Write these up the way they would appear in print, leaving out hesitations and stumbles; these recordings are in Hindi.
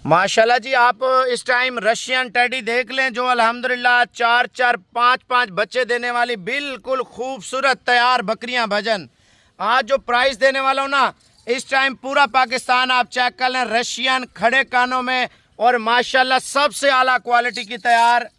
माशाल्लाह जी, आप इस टाइम रशियन टेडी देख लें जो अल्हम्दुलिल्लाह 4-4, 5-5 बच्चे देने वाली बिल्कुल खूबसूरत तैयार बकरियां भजन। आज जो प्राइस देने वाला हूं ना, इस टाइम पूरा पाकिस्तान आप चेक कर लें, रशियन खड़े कानों में और माशाल्लाह सबसे आला क्वालिटी की तैयार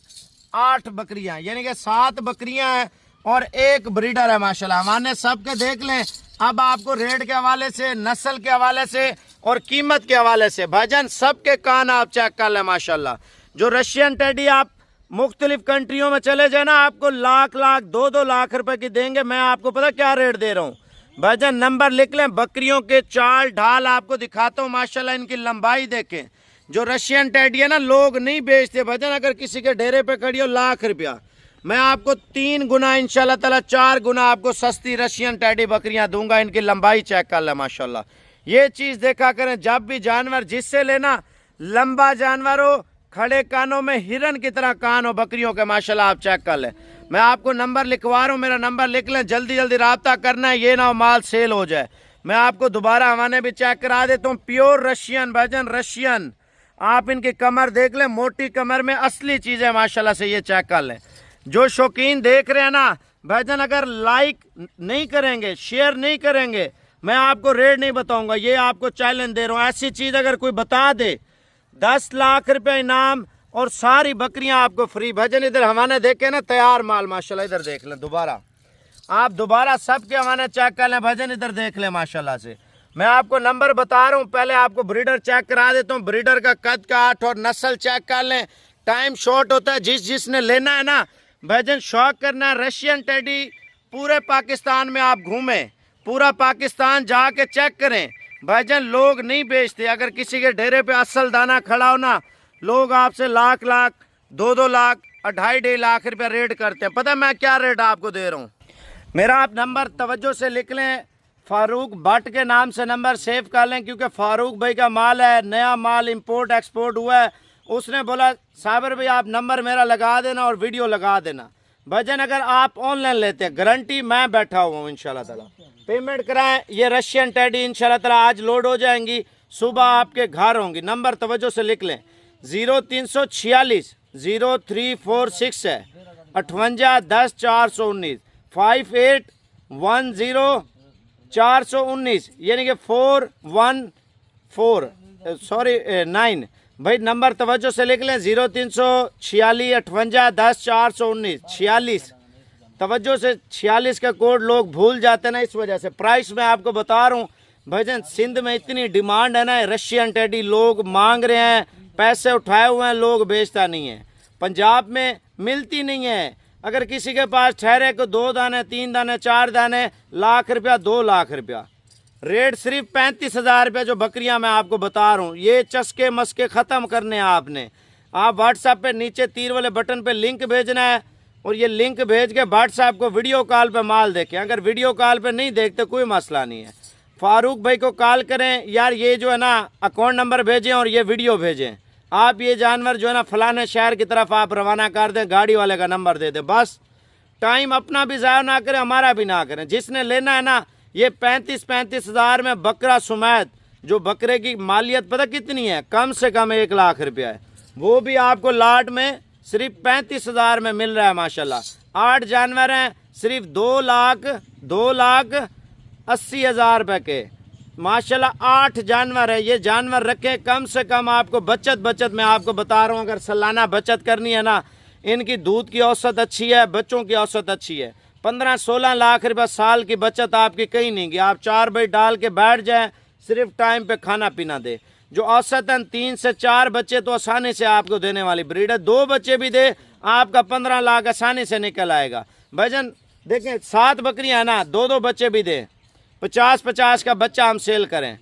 8 बकरियां, यानी कि 7 बकरियां हैं और एक ब्रीडर है माशाल्लाह। हमारे सबके देख लें। अब आपको रेट के हवाले से, नस्ल के हवाले से और कीमत के हवाले से भाईजान सबके कान आप चेक कर लें माशाल्लाह। जो रशियन टेडी आप मुख्तलिफ कंट्रियों में चले जाए ना, आपको लाख लाख 2-2 लाख रुपए की देंगे। मैं आपको पता क्या रेट दे रहा हूँ भाईजान, नंबर लिख लें। बकरियों के चाल ढाल आपको दिखाता हूँ माशाल्लाह, इनकी लंबाई देखें। जो रशियन टेडी है ना, लोग नहीं बेचते भाईजान। अगर किसी के डेरे पे खड़ी हो लाख रुपया, मैं आपको 3 गुना इंशाल्लाह ताला 4 गुना आपको सस्ती रशियन टेडी बकरियां दूंगा। इनकी लंबाई चेक कर ले माशाल्लाह। ये चीज देखा करें, जब भी जानवर जिससे लेना, लंबा जानवर हो, खड़े कानों में हिरन की तरह कान हो बकरियों के माशाल्लाह, आप चेक कर ले। मैं आपको नंबर लिखवा रहा हूँ, मेरा नंबर लिख लें, जल्दी जल्दी रब्ता करना है, ये ना हो माल सेल हो जाए। मैं आपको दोबारा हवाने भी चेक करा देता हूँ। प्योर रशियन भाईजान, रशियन। आप इनकी कमर देख लें, मोटी कमर में असली चीजें माशाल्लाह से, ये चेक कर लें। जो शौकीन देख रहे हैं ना भाईजान, अगर लाइक नहीं करेंगे, शेयर नहीं करेंगे, मैं आपको रेट नहीं बताऊंगा। ये आपको चैलेंज दे रहा हूँ। ऐसी चीज अगर कोई बता दे, 10 लाख रुपए इनाम और सारी बकरियां आपको फ्री। भाईजान इधर हमारे देखे ना तैयार माल माशाल्लाह, इधर देख लें दोबारा, आप दोबारा सबके हमारे चेक कर लें भाईजान, इधर देख लें माशाल्लाह से। मैं आपको नंबर बता रहा हूँ, पहले आपको ब्रीडर चेक करा देता हूँ। ब्रीडर का कद काठ और नस्ल चेक कर लें। टाइम शॉर्ट होता है, जिसने लेना है ना भाईजान, शौक करना है रशियन टेडी, पूरे पाकिस्तान में आप घूमें, पूरा पाकिस्तान जाके चेक करें भाईजान। लोग नहीं बेचते। अगर किसी के डेरे पे असल दाना खड़ा हो ना, लोग आपसे लाख लाख 2-2 लाख 2.5 लाख रुपया रेट करते हैं। पता मैं क्या रेट आपको दे रहा हूँ? मेरा आप नंबर तवज्जो से लिख लें, फारूक भट्ट के नाम से नंबर सेव कर लें, क्योंकि फारूक भाई का माल है, नया माल इंपोर्ट एक्सपोर्ट हुआ है। उसने बोला साबिर भाई आप नंबर मेरा लगा देना और वीडियो लगा देना। भाईजान अगर आप ऑनलाइन लेते हैं, गारंटी मैं बैठा हुआ हूँ इंशाल्लाह ताला। पेमेंट कराएं, ये रशियन टेडी इंशाल्लाह ताला आज लोड हो जाएंगी, सुबह आपके घर होंगी। नंबर तवज्जो से लिख लें, 0346 0346 है, 58 10 419, 5810 419, यानी कि 414 9। भाई नंबर तवज्जो से लिख लें, 0346 58 10 419 46। तवज्जो से 46 का कोड लोग भूल जाते हैं ना, इस वजह से। प्राइस मैं आपको बता रहा हूँ भाईजान, सिंध में इतनी डिमांड है ना रशियन टेडी, लोग मांग रहे हैं, पैसे उठाए हुए हैं, लोग बेचता नहीं है। पंजाब में मिलती नहीं है। अगर किसी के पास ठहरे को 2 दाने 3 दाने 4 दाने, लाख रुपया 2 लाख रुपया रेट। सिर्फ 35,000 रुपया जो बकरियां मैं आपको बता रहा हूँ। ये चस्के मस्के ख़त्म करने हैं आपने। आप व्हाट्सएप पे नीचे तीर वाले बटन पे लिंक भेजना है और ये लिंक भेज के व्हाट्सएप को वीडियो कॉल पे माल देखें। अगर वीडियो कॉल पे नहीं देखते कोई मसला नहीं है, फारूक भाई को कॉल करें, यार ये जो है ना अकाउंट नंबर भेजें और ये वीडियो भेजें, आप ये जानवर जो है ना फलाने शहर की तरफ आप रवाना कर दें, गाड़ी वाले का नंबर दे दें। बस टाइम अपना भी ज़ाया ना करें, हमारा भी ना करें। जिसने लेना है ना, ये 35 हज़ार में बकरा सुमैत, जो बकरे की मालियत पता कितनी है, कम से कम 1 लाख रुपया है, वो भी आपको लाट में सिर्फ 35,000 में मिल रहा है माशाल्लाह। 8 जानवर हैं, सिर्फ 2,80,000 रुपये के माशाल्लाह 8 जानवर है। ये जानवर रखे, कम से कम आपको बचत मैं आपको बता रहा हूँ, अगर सालाना बचत करनी है ना, इनकी दूध की औसत अच्छी है, बच्चों की औसत अच्छी है। 15-16 लाख रुपये साल की बचत आपकी कहीं नहीं गई। आप 4 भाई डाल के बैठ जाएं, सिर्फ टाइम पे खाना पीना दे। जो औसतन 3 से 4 बच्चे तो आसानी से आपको देने वाली ब्रीड है। 2 बच्चे भी दे, आपका 15 लाख आसानी से निकल आएगा। भाईजान देखें, 7 बकरियां है ना, 2-2 बच्चे भी दे, 50-50 का बच्चा हम सेल करें।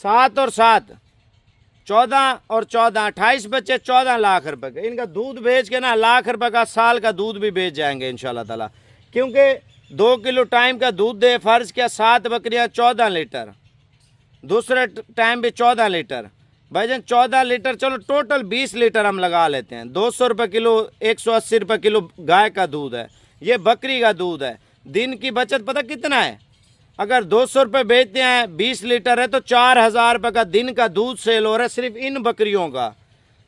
7 और 7 14 और 14 28 बच्चे, 14 लाख रुपए के। इनका दूध बेच के ना लाख रुपए का साल का दूध भी बेच जाएंगे इंशाल्लाह ताला, क्योंकि 2 किलो टाइम का दूध दे। फर्ज किया 7 बकरियां 14 लीटर, दूसरे टाइम भी 14 लीटर। भाईजान 14 लीटर, चलो टोटल 20 लीटर हम लगा लेते हैं। 200 रुपये किलो, 180 रुपये किलो गाय का दूध है, ये बकरी का दूध है। दिन की बचत पता कितना है? अगर 200 रुपये बेचते हैं 20 लीटर है तो 4000 रुपये का दिन का दूध सेल हो रहा है सिर्फ इन बकरियों का।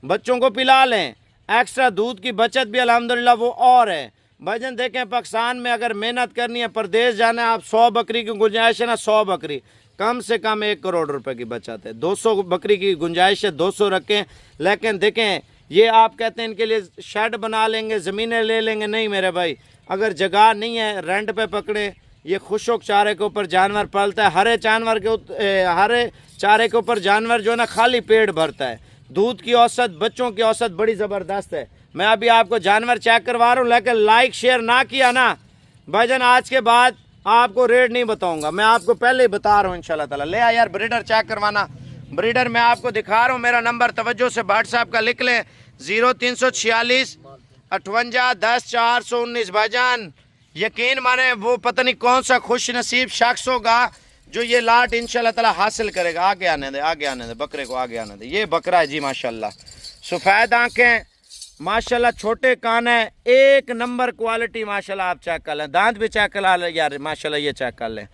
बच्चों को पिला लें, एक्स्ट्रा दूध की बचत भी अल्हम्दुलिल्लाह वो और है। भाईजान देखें, पाकिस्तान में अगर मेहनत करनी है, परदेश जाना है, आप 100 बकरी की गुंजाइश है ना, 100 बकरी कम से कम 1 करोड़ रुपए की बचत है। 200 बकरी की गुंजाइश है, 200 रखें। लेकिन देखें, ये आप कहते हैं इनके लिए शेड बना लेंगे, ज़मीनें ले लेंगे, नहीं मेरे भाई, अगर जगह नहीं है रेंट पे पकड़े। ये खुशक चारे के ऊपर जानवर पलता है, हरे चारे के ऊपर जानवर जो है ना खाली पेट भरता है। दूध की औसत, बच्चों की औसत बड़ी ज़बरदस्त है। मैं अभी आपको जानवर चेक करवा रहा हूँ, लेकिन लाइक शेयर ना किया ना भाईजान, आज के बाद आपको रेट नहीं बताऊंगा। मैं आपको पहले ही बता रहा हूँ इंशाल्लाह ताला। ले आ यार ब्रीडर चेक करवाना। ब्रीडर मैं आपको दिखा रहा हूँ, मेरा नंबर तवज्जो से व्हाट्सएप का लिख लें, 0346 58 10 419। भाईजान यकीन माने वो पता नहीं कौन सा खुश नसीब शख्स होगा जो ये लाट इंशाल्लाह ताला हासिल करेगा। आगे आने दे, आगे आने दे, बकरे को आगे आने दे। ये बकरा है जी माशाल्लाह, सफ़ेद आंखें माशाल्लाह, छोटे कान है, 1 नंबर क्वालिटी माशाल्लाह। आप चेक कर लें, दांत भी चेक करा लें यार माशाल्लाह, ये चेक कर लें।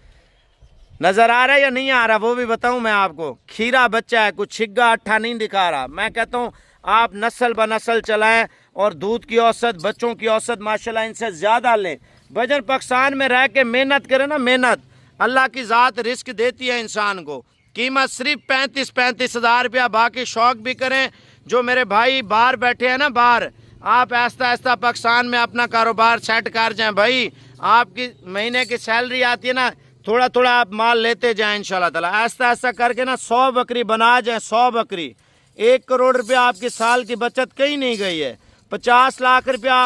नज़र आ रहा है या नहीं आ रहा वो भी बताऊं मैं आपको। खीरा बच्चा है, कुछ छिग्गा अट्ठा नहीं दिखा रहा। मैं कहता हूँ आप नस्ल ब नस्ल चलाएं और दूध की औसत, बच्चों की औसत माशाल्लाह इनसे ज़्यादा लें। भाईजान पाकिस्तान में रह के मेहनत करें ना, मेहनत अल्लाह की ज़ात रिस्क देती है इंसान को। कीमत सिर्फ 35 हज़ार रुपया। बाकी शौक भी करें। जो मेरे भाई बाहर बैठे हैं ना, बाहर, आप ऐसा ऐसा पाकिस्तान में अपना कारोबार सेट कर जाएं भाई। आपकी महीने की सैलरी आती है ना, थोड़ा थोड़ा आप माल लेते जाएं इंशाल्लाह ताला। ऐसा ऐसा करके ना 100 बकरी बना जाएं, 100 बकरी। 1 करोड़ रुपया आपकी साल की बचत कहीं नहीं गई है। 50 लाख रुपया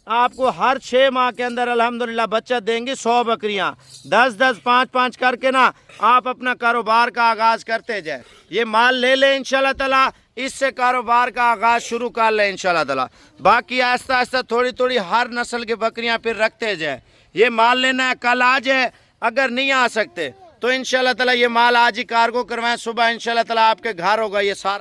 आपको हर 6 माह के अंदर अल्हम्दुलिल्लाह बचत देंगी 100 बकरियां। 10-10, 5-5 करके ना आप अपना कारोबार का आगाज करते जाए। ये माल ले लें इंशाल्लाह ताला, इससे कारोबार का आगाज शुरू कर लें इंशाल्लाह ताला। बाकी आहिस्ता आहिस्ता थोड़ी थोड़ी हर नस्ल की बकरियां फिर रखते जाए। ये माल लेना है, कल आ जाए। अगर नहीं आ सकते तो इंशाल्लाह ताला ये माल आज ही कार्गो करवाएं, सुबह इंशाल्लाह ताला आपके घर होगा ये सारा।